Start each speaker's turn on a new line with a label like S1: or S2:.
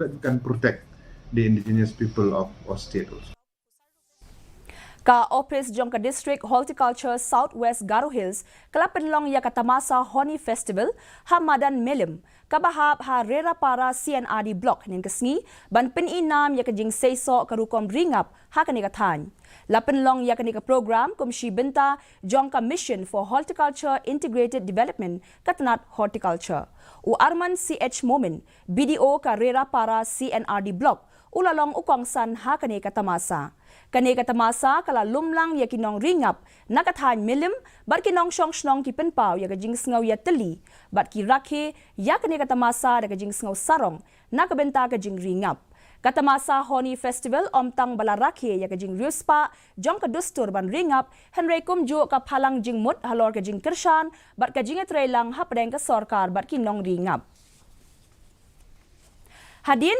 S1: that can protect the indigenous people of our state also.
S2: Ka Ophis Jong District Horticulture Southwest Garo Hills, kala Pynlong ya ka Tamasa Honey Festival, Hamadan Melim, kabahap ha rera para CNRD block ning kasngi, ban pininam ya ka jing seiso karukom ringap ha kanikatan. La Pynlong ya kanika program kumshi benta Jong Mission for Horticulture Integrated Development katanat Horticulture. U Arman CH Momen, BDO ka rera para CNRD block, ulalong ukongsan ha kanika Tamasa. Kanika Tamasa kala lumlang ya kinong ringap nakathan milim bat kinong shnong ki penpau ya kajing sngaw ya teli bat ki rakhe ya kanika Tamasa da kajing sngaw sarong nakabenta kajing ringap. Katamasa Honey Festival omtang balarakhe ya kajing riuspa jong kadustur ban ringap henry kumju ka phalang jing mut halor kajing kershan bat kajing trailang hapdeng ka sarkar bat kinong ringap. Hadin